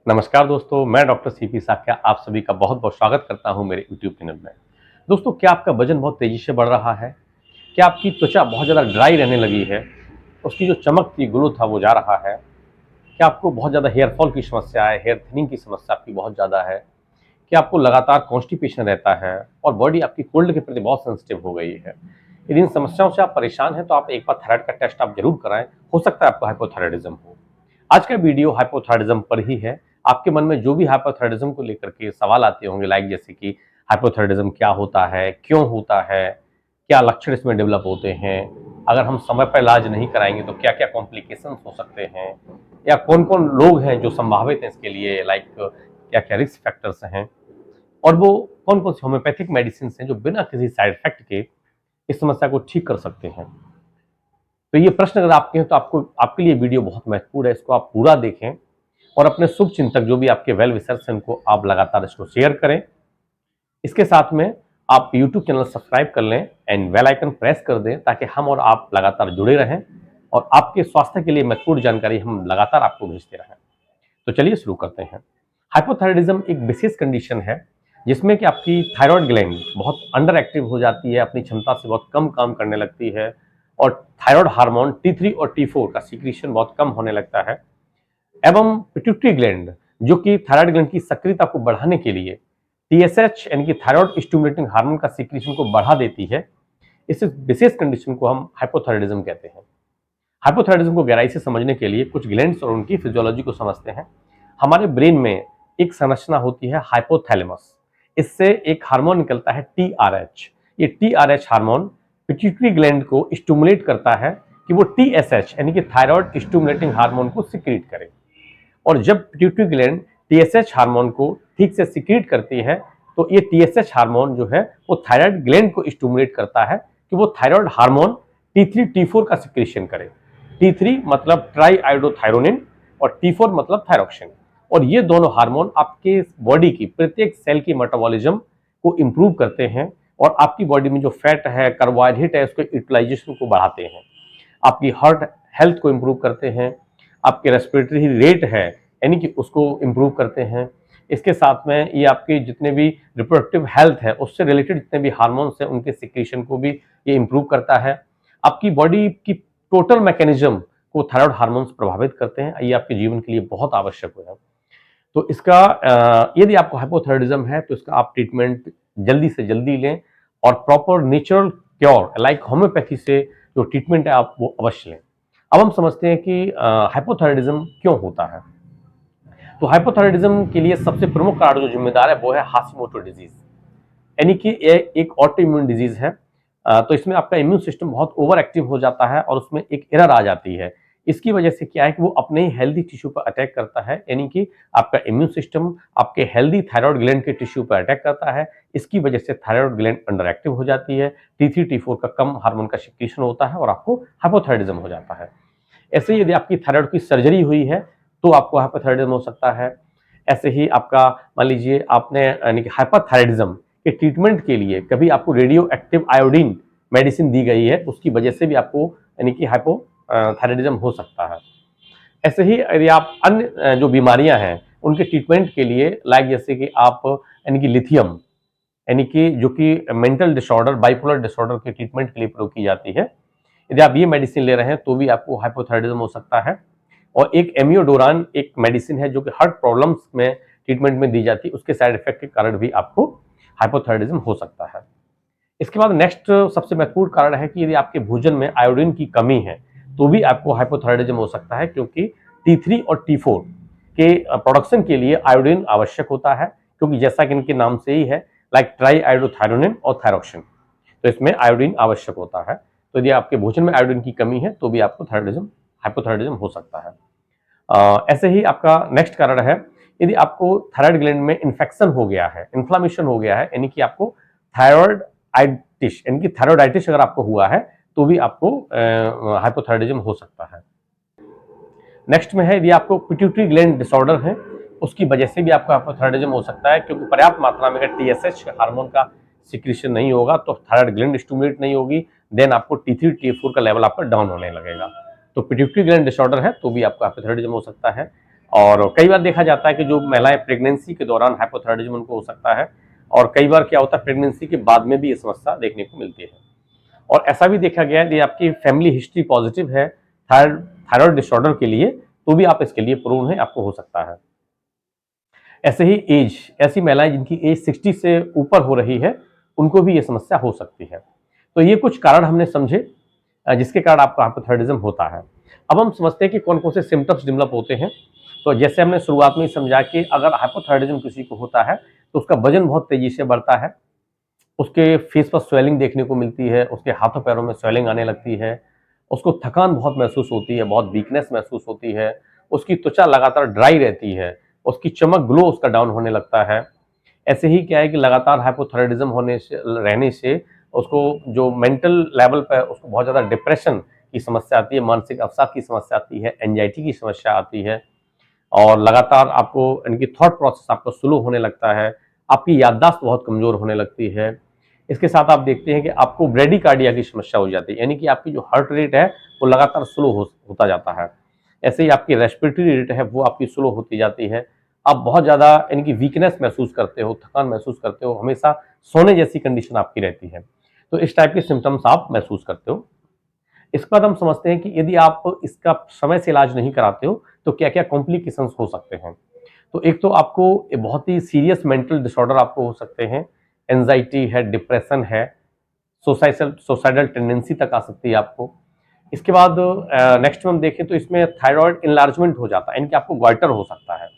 नमस्कार दोस्तों, मैं डॉक्टर सीपी साख्या आप सभी का बहुत बहुत स्वागत करता हूं मेरे यूट्यूब चैनल में। दोस्तों, क्या आपका वजन बहुत तेजी से बढ़ रहा है? क्या आपकी त्वचा बहुत ज़्यादा ड्राई रहने लगी है? उसकी जो चमक थी, ग्लो था, वो जा रहा है? क्या आपको बहुत ज़्यादा हेयर फॉल की समस्या है, हेयर थिनिंग की समस्या आपकी बहुत ज़्यादा है? क्या आपको लगातार कॉन्स्टिपेशन रहता है और बॉडी आपकी कोल्ड के प्रति बहुत सेंसिटिव हो गई है? यदि इन समस्याओं से आप परेशान हैं तो आप एक बार थायराइड का टेस्ट आप जरूर कराएं। हो सकता है आपको हाइपोथायराइडिज्म हो। आज का वीडियो हाइपोथायराइडिज्म पर ही है। आपके मन में जो भी हाइपोथायराइडिज्म को लेकर के सवाल आते होंगे, लाइक जैसे कि हाइपोथायराइडिज्म क्या होता है, क्यों होता है, क्या लक्षण इसमें डेवलप होते हैं, अगर हम समय पर इलाज नहीं कराएंगे तो क्या क्या कॉम्प्लिकेशंस हो सकते हैं, या कौन कौन लोग हैं जो संभावित हैं इसके लिए, लाइक क्या क्या रिस्क फैक्टर्स हैं, और वो कौन कौन सी होम्योपैथिक मेडिसिन हैं जो बिना किसी साइड इफेक्ट के इस समस्या को ठीक कर सकते हैं। तो ये प्रश्न अगर आपके हैं तो आपको आपके लिए वीडियो बहुत महत्वपूर्ण है। इसको आप पूरा देखें और अपने शुभ चिंतक जो भी आपके वेल विशर्स हैं उनको आप लगातार इसको शेयर करें। इसके साथ में आप यूट्यूब चैनल सब्सक्राइब कर लें एंड बेल आइकन प्रेस कर दें ताकि हम और आप लगातार जुड़े रहें और आपके स्वास्थ्य के लिए महत्वपूर्ण जानकारी हम लगातार आपको भेजते रहें। तो चलिए शुरू करते हैं। हाइपोथायराइडिज्म एक विशेष कंडीशन है जिसमें कि आपकी थायराइड ग्लैंड बहुत अंडर एक्टिव हो जाती है, अपनी क्षमता से बहुत कम काम करने लगती है और थायराइड हार्मोन T3 और T4 का सीक्रेशन बहुत कम होने लगता है। एवं पिट्यूटरी ग्लैंड जो कि थायराइड ग्लैंड की सक्रियता को बढ़ाने के लिए TSH यानी कि थायराइड स्टिमुलेटिंग हार्मोन का सीक्रेशन को बढ़ा देती है। इस विशेष कंडीशन को हम हाइपोथायराइडिज्म कहते हैं। हाइपोथायराइडिज्म को गहराई से समझने के लिए कुछ ग्लैंड्स और उनकी फिजियोलॉजी को समझते हैं। हमारे ब्रेन में एक संरचना होती है हाइपोथैलेमस। इससे एक हार्मोन निकलता है TRH। ये TRH हार्मोन पिट्यूटरी ग्लैंड को स्टिमुलेट करता है कि वो TSH यानी कि थायराइड स्टिमुलेटिंग हार्मोन को सिक्रीट करे। और जब पिट्यूटरी ग्लैंड TSH हार्मोन को ठीक से सिक्रीट करती है तो ये TSH हार्मोन जो है वो थायराइड ग्लैंड को स्टिमुलेट करता है कि वो थायराइड हार्मोन T3 T4 का सिक्रीशन करे। T3 मतलब ट्राई आयोडोथायरोनिन और T4 मतलब थायरोक्सिन। और ये दोनों हार्मोन आपके बॉडी की प्रत्येक सेल की मेटाबॉलिज्म को इंप्रूव करते हैं और आपकी बॉडी में जो फैट है, कार्बोहाइड्रेट है, उसके यूटिलाइजेशन को बढ़ाते हैं, आपकी हार्ट हेल्थ को इंप्रूव करते हैं, आपके रेस्पिरेटरी रेट है यानी कि उसको इंप्रूव करते हैं। इसके साथ में ये आपके जितने भी रिप्रोडक्टिव हेल्थ है उससे रिलेटेड जितने भी हार्मोन्स हैं उनके सिक्रीशन को भी ये इंप्रूव करता है। आपकी बॉडी की टोटल मैकेनिज्म को थायराइड हार्मोन्स प्रभावित करते हैं। ये आपके जीवन के लिए बहुत आवश्यक है। तो इसका यदि आपको हाइपोथायराइडिज्म है तो इसका आप ट्रीटमेंट जल्दी से जल्दी लें और proper natural cure like homeopathy से जो ट्रीटमेंट है आप वो अवश्य लें। अब हम समझते हैं कि हाइपोथायराइडिज्म क्यों होता है। तो हाइपोथायराइडिज्म के लिए सबसे प्रमुख कारण जो जिम्मेदार है वो है हाशिमोटो डिजीज, यानी कि ये एक ऑटो इम्यून डिजीज है। तो इसमें आपका इम्यून सिस्टम बहुत ओवर एक्टिव हो जाता है और उसमें एक एरर आ जाती है। इसकी वजह से क्या है कि वो अपने ही हेल्दी टिश्यू पर अटैक करता है, यानी कि आपका इम्यून सिस्टम आपके हेल्दी थायराइड ग्लैंड के टिश्यू पर अटैक करता है। इसकी वजह से थायराइड ग्लैंड अंडर एक्टिव हो जाती है, T3 T4 का कम हार्मोन का सिक्रीशन होता है और आपको हाइपोथायराइडिज्म हो जाता है। ऐसे ही यदि आपकी थायराइड की सर्जरी हुई है तो आपको हाइपोथायराइडिज्म हो सकता है। ऐसे ही आपका मान लीजिए आपने यानी कि हाइपरथायराइडिज्म के ट्रीटमेंट के लिए कभी आपको रेडियो एक्टिव आयोडीन मेडिसिन दी गई है, उसकी वजह से भी आपको यानी कि हाइपोथायराइडिज्म हो सकता है। ऐसे ही यदि आप अन्य जो बीमारियां हैं उनके ट्रीटमेंट के लिए लाइक जैसे कि आप यानी कि लिथियम यानी कि जो कि मेंटल डिसऑर्डर बाइपोलर डिसऑर्डर के ट्रीटमेंट के लिए प्रयोग की जाती है, यदि आप ये मेडिसिन ले रहे हैं तो भी आपको हाइपोथायराइडिज्म हो सकता है। और एक एमियोडोरान एक मेडिसिन है जो कि हार्ट प्रॉब्लम्स में ट्रीटमेंट में दी जाती है, उसके साइड इफेक्ट के कारण भी आपको हाइपोथायराइडिज्म हो सकता है। इसके बाद नेक्स्ट सबसे महत्वपूर्ण कारण है कि यदि आपके भोजन में आयोडीन की कमी है तो भी आपको हाइपोथायराइडिज्म हो सकता है, क्योंकि T3 और T4 के प्रोडक्शन के लिए आयोडीन आवश्यक होता है, क्योंकि जैसा कि इनके नाम से ही है लाइक ट्राई आयोडोथायरोनिन और थायरोक्सिन, तो इसमें आयोडीन आवश्यक होता है। तो यदि आपके भोजन में आयोडीन की कमी है तो भी आपको हाइपोथायराइडिज्म हो सकता है। ऐसे ही आपका नेक्स्ट कारण है यदि आपको थायराइड ग्लैंड में इन्फेक्शन हो गया है, इन्फ्लामेशन हो गया है, यानी कि आपको थायराइडाइटिस यानी कि थायराइडाइटिस अगर आपको हुआ है तो भी आपको हाइपोथायराइडिज्म हो सकता है। नेक्स्ट में है यदि आपको पिट्यूटरी ग्लैंड डिसऑर्डर है उसकी वजह से भी आपको हाइपोथायराइडिज्म हो सकता है, क्योंकि पर्याप्त मात्रा में अगर TSH हार्मोन का सिक्रीशन नहीं होगा तो थायराइड ग्लैंड स्टिमुलेट नहीं होगी, देन आपको T3 T4 का लेवल आपका डाउन होने लगेगा। तो पिट्यूटरी ग्लैंड डिसऑर्डर है तो भी आपको हाइपोथायराइडिज्म हो सकता है। और कई बार देखा जाता है कि जो महिलाएं प्रेगनेंसी के दौरान हाइपोथायराइडिज्म उनको हो सकता है, और कई बार क्या होता है प्रेगनेंसी के बाद में भी ये समस्या देखने को मिलती है। और ऐसा भी देखा गया है कि आपकी फैमिली हिस्ट्री पॉजिटिव है थायराइड डिसऑर्डर के लिए, तो भी आप इसके लिए प्रोन है, आपको हो सकता है। ऐसे ही एज, ऐसी महिलाएं जिनकी एज 60 से ऊपर हो रही है, उनको भी ये समस्या हो सकती है। तो ये कुछ कारण हमने समझे जिसके कारण आपका हाइपोथायराइडिज्म होता है। अब हम समझते हैं कि कौन कौन से सिम्टम्स डेवलप होते हैं। तो जैसे हमने शुरुआत में ही समझा कि अगर हाइपोथायराइडिज्म किसी को होता है तो उसका वजन बहुत तेजी से बढ़ता है, उसके फेस पर स्वेलिंग देखने को मिलती है, उसके हाथों पैरों में स्वेलिंग आने लगती है, उसको थकान बहुत महसूस होती है, बहुत वीकनेस महसूस होती है, उसकी त्वचा लगातार ड्राई रहती है, उसकी चमक ग्लो उसका डाउन होने लगता है। ऐसे ही क्या है कि लगातार हाइपोथायराइडिज्म होने से रहने से उसको जो मेंटल लेवल पर उसको बहुत ज़्यादा डिप्रेशन की समस्या आती है, मानसिक अवसाद की समस्या आती है, एंजाइटी की समस्या आती है, और लगातार आपको इनकी थॉट प्रोसेस आपका स्लो होने लगता है, आपकी याददाश्त बहुत कमज़ोर होने लगती है। इसके साथ आप देखते हैं कि आपको ब्रेडिकार्डिया की समस्या हो जाती है, यानी कि आपकी जो हार्ट रेट है वो लगातार स्लो होता जाता है। ऐसे ही आपकी रेस्पिरेटरी रेट है वो आपकी स्लो होती जाती है। आप बहुत ज़्यादा यानी कि वीकनेस महसूस करते हो, थकान महसूस करते हो, हमेशा सोने जैसी कंडीशन आपकी रहती है। तो इस टाइप के सिम्टम्स आप महसूस करते हो। इसके बाद हम समझते हैं कि यदि आप इसका समय से इलाज नहीं कराते हो तो क्या क्या कॉम्प्लिकेशंस हो सकते हैं। तो एक तो आपको बहुत ही सीरियस मेंटल डिसऑर्डर आपको हो सकते हैं, एंजाइटी है, डिप्रेशन है, सोसाइडल टेंडेंसी तक आ सकती है आपको। इसके बाद नेक्स्ट में हम देखें तो इसमें थायराइड इनलार्जमेंट हो जाता है, यानी कि आपको ग्वाइटर हो सकता है।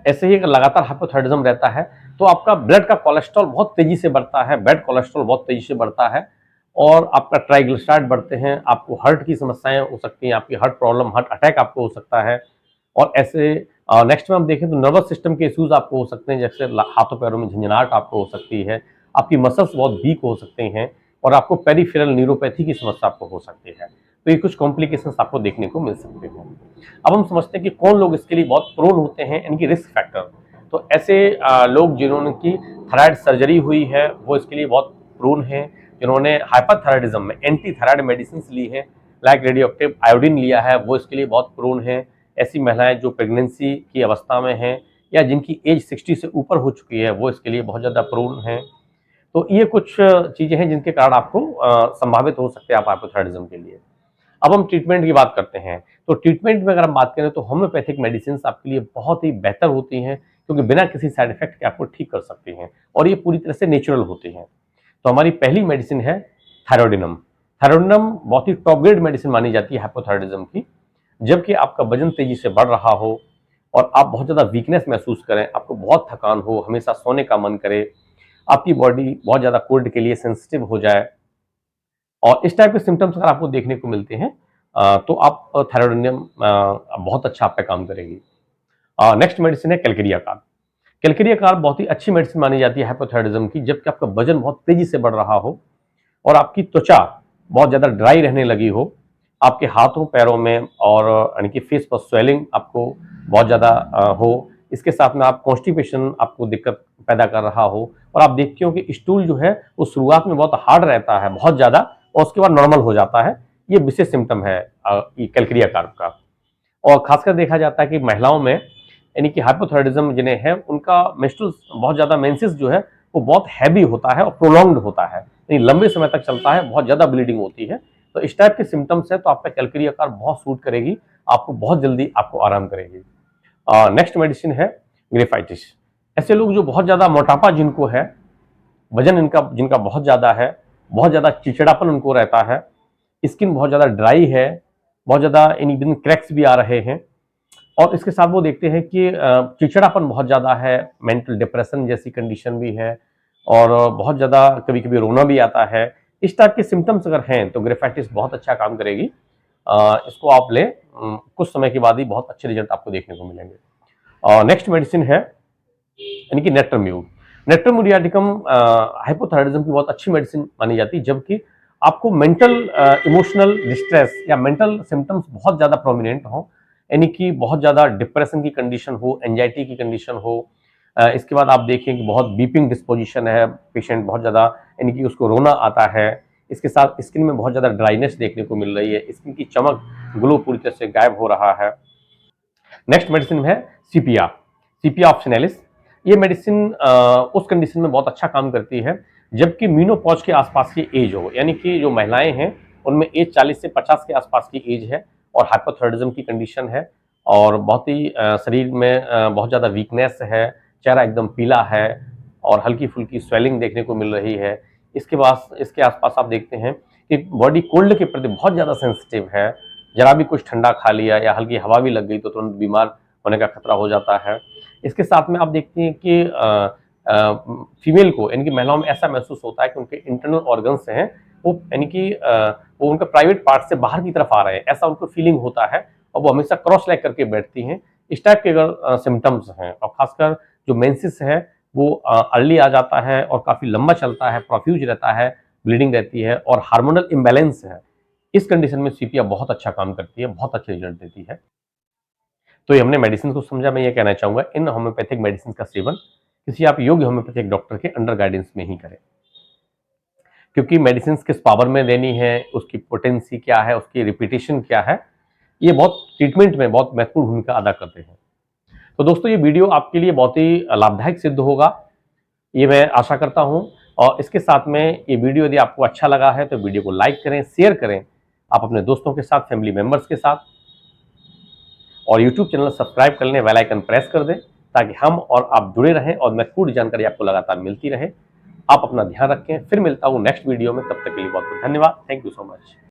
ऐसे ही अगर लगातार हाइपोथायराइडिज्म रहता है तो आपका ब्लड का कोलेस्ट्रॉल बहुत तेजी से बढ़ता है, बैड कोलेस्ट्रॉल बहुत तेजी से बढ़ता है, और आपका ट्राइग्लिसराइड बढ़ते हैं, आपको हार्ट की समस्याएं हो सकती हैं, आपकी हार्ट प्रॉब्लम, हार्ट अटैक आपको हो सकता है। और ऐसे नेक्स्ट में हम देखें तो नर्वस सिस्टम के इश्यूज आपको हो सकते हैं, जैसे हाथों पैरों में झंझनाहट आपको हो सकती है, आपकी मसल्स बहुत वीक हो सकते हैं, और आपको पेरिफेरल न्यूरोपैथी की समस्या आपको हो सकती है। तो ये कुछ कॉम्प्लिकेशंस आपको देखने को मिल सकते हैं। अब हम समझते हैं कि कौन लोग इसके लिए बहुत प्रोन होते हैं, इनकी रिस्क फैक्टर। तो ऐसे लोग जिन्होंने की थायराइड सर्जरी हुई है वो इसके लिए बहुत प्रोन हैं। जिन्होंने हाइपरथायराइडिज्म में एंटी थायराइड मेडिसिन ली है, लाइक रेडियो एक्टिव आयोडीन लिया है, वो इसके लिए बहुत प्रोन है। ऐसी महिलाएं जो प्रेगनेंसी की अवस्था में हैं या जिनकी एज 60 से ऊपर हो चुकी है वो इसके लिए बहुत ज़्यादा प्रोन है। तो ये कुछ चीज़ें हैं जिनके कारण आपको संभावित हो सकते हैं आप हाइपोथायराइडिज्म के लिए। अब हम ट्रीटमेंट की बात करते हैं। तो ट्रीटमेंट में अगर हम बात करें तो होम्योपैथिक मेडिसिन आपके लिए बहुत ही बेहतर होती हैं, क्योंकि बिना किसी साइड इफेक्ट के आपको ठीक कर सकती हैं, और ये पूरी तरह से नेचुरल होती हैं। तो हमारी पहली मेडिसिन है थायरोडिनम। थायरोडिनम बहुत ही टॉप ग्रेड मेडिसिन मानी जाती है हाइपोथायराइडिज्म की। जबकि आपका वजन तेजी से बढ़ रहा हो और आप बहुत ज़्यादा वीकनेस महसूस करें, आपको बहुत थकान हो, हमेशा सोने का मन करे, आपकी बॉडी बहुत ज़्यादा कोल्ड के लिए सेंसिटिव हो जाए, और इस टाइप के सिम्टम्स अगर आपको देखने को मिलते हैं तो आप थायरोडिनियम बहुत अच्छा आप पे काम करेगी। नेक्स्ट मेडिसिन है कैलकेरिया कार्ब। कैलकेरिया कार्ब बहुत ही अच्छी मेडिसिन मानी जाती है हाइपोथायराइडिज्म की, जबकि आपका वजन बहुत तेजी से बढ़ रहा हो और आपकी त्वचा बहुत ज़्यादा ड्राई रहने लगी हो, आपके हाथों पैरों में और यानी कि फेस पर स्वेलिंग आपको बहुत ज़्यादा हो, इसके साथ में आप कॉन्स्टिपेशन आपको दिक्कत पैदा कर रहा हो, और आप देखते हो कि स्टूल जो है वो शुरुआत में बहुत हार्ड रहता है, बहुत ज़्यादा, और उसके बाद नॉर्मल हो जाता है। ये विशेष सिम्टम है कैलकेरिया कार्ब का। और खासकर देखा जाता है कि महिलाओं में यानी कि हाइपोथायराइडिज्म जिन्हें है उनका मेंस्ट्रुअल बहुत ज़्यादा मेंसेस जो है वो बहुत हैवी होता है और प्रोलॉन्ग्ड होता है, यानी लंबे समय तक चलता है, बहुत ज़्यादा ब्लीडिंग होती है। तो इस टाइप के सिम्टम्स है तो आपका कैलकेरिया कार्ब बहुत सूट करेगी, आपको बहुत जल्दी आपको आराम करेगी। नेक्स्ट मेडिसिन है ग्रेफाइटिस। ऐसे लोग जो बहुत ज़्यादा मोटापा जिनको है, वजन इनका जिनका बहुत ज़्यादा है, बहुत ज़्यादा चिड़चिड़ापन उनको रहता है, स्किन बहुत ज़्यादा ड्राई है, बहुत ज़्यादा इन क्रैक्स भी आ रहे हैं, और इसके साथ वो देखते हैं कि चिड़चिड़ापन बहुत ज़्यादा है, मेंटल डिप्रेशन जैसी कंडीशन भी है, और बहुत ज़्यादा कभी कभी रोना भी आता है। इस टाइप के सिम्टम्स अगर हैं तो ग्रेफाइटिस बहुत अच्छा काम करेगी। इसको आप लें, कुछ समय के बाद ही बहुत अच्छे रिजल्ट आपको देखने को मिलेंगे। नेक्स्ट मेडिसिन है यानी कि नेट्रम्यूड। नेट्रम्यूडियाटिकम हाइपोथायराइडिज्म की बहुत अच्छी मेडिसिन मानी जाती है, जबकि आपको मेंटल इमोशनल डिस्ट्रेस या मेंटल सिम्टम्स बहुत ज़्यादा प्रोमिनेंट हों, यानी कि बहुत ज़्यादा डिप्रेशन की कंडीशन हो, एंजाइटी की कंडीशन हो, इसके बाद आप देखें कि बहुत बीपिंग डिस्पोजिशन है, पेशेंट बहुत ज़्यादा यानी कि उसको रोना आता है, इसके साथ स्किन में बहुत ज़्यादा ड्राइनेस देखने को मिल रही है, स्किन की चमक ग्लो पूरी तरह से गायब हो रहा है, नेक्स्ट मेडिसिन है सीपिया, सीपिया ऑप्शनैलिस। ये मेडिसिन उस कंडीशन में बहुत अच्छा काम करती है जबकि मीनोपॉज के आसपास की एज हो, यानी कि जो महिलाएं हैं उनमें एज 40 से 50 के आसपास की एज है और हाइपोथायराइडिज्म की कंडीशन है और बहुत ही शरीर में बहुत ज़्यादा वीकनेस है, चेहरा एकदम पीला है और हल्की फुल्की स्वेलिंग देखने को मिल रही है। इसके आसपास आप देखते हैं कि बॉडी कोल्ड के प्रति बहुत ज़्यादा सेंसिटिव है, जरा भी कुछ ठंडा खा लिया या हल्की हवा भी लग गई तो तुरंत बीमार होने का खतरा हो जाता है। इसके साथ में आप देखते हैं कि फीमेल को यानी कि महिलाओं में ऐसा महसूस होता है कि उनके इंटरनल ऑर्गन्स हैं वो यानी कि वो उनके प्राइवेट पार्ट से बाहर की तरफ आ रहे हैं, ऐसा उनको फीलिंग होता है और वो हमेशा क्रॉस लेग करके बैठती हैं। इस टाइप के अगर सिम्टम्स हैं और खासकर जो मेंसेस है वो अर्ली आ जाता है और काफ़ी लंबा चलता है, प्रोफ्यूज रहता है, ब्लीडिंग रहती है और हार्मोनल इम्बैलेंस है, इस कंडीशन में सीपिया बहुत अच्छा काम करती है, बहुत अच्छे रिजल्ट देती है। तो ये हमने मेडिसिन को समझा। मैं ये कहना चाहूँगा इन होम्योपैथिक मेडिसिन का सेवन किसी आप योग्य होम्योपैथिक डॉक्टर के अंडर गाइडेंस में ही करें, क्योंकि मेडिसिन किस पावर में देनी है, उसकी पोटेंसी क्या है, उसकी रिपीटेशन क्या है, ये बहुत ट्रीटमेंट में बहुत महत्वपूर्ण भूमिका अदा करते हैं। तो दोस्तों ये वीडियो आपके लिए बहुत ही लाभदायक सिद्ध होगा, ये मैं आशा करता हूँ। और इसके साथ में ये वीडियो यदि आपको अच्छा लगा है तो वीडियो को लाइक करें, शेयर करें आप अपने दोस्तों के साथ, फैमिली मेंबर्स के साथ, और यूट्यूब चैनल सब्सक्राइब कर लें, बेल आइकन प्रेस कर दें ताकि हम और आप जुड़े रहें और महत्वपूर्ण जानकारी आपको लगातार मिलती रहे। आप अपना ध्यान रखें, फिर मिलता हूँ नेक्स्ट वीडियो में, तब तक के लिए बहुत बहुत धन्यवाद। Thank you so much.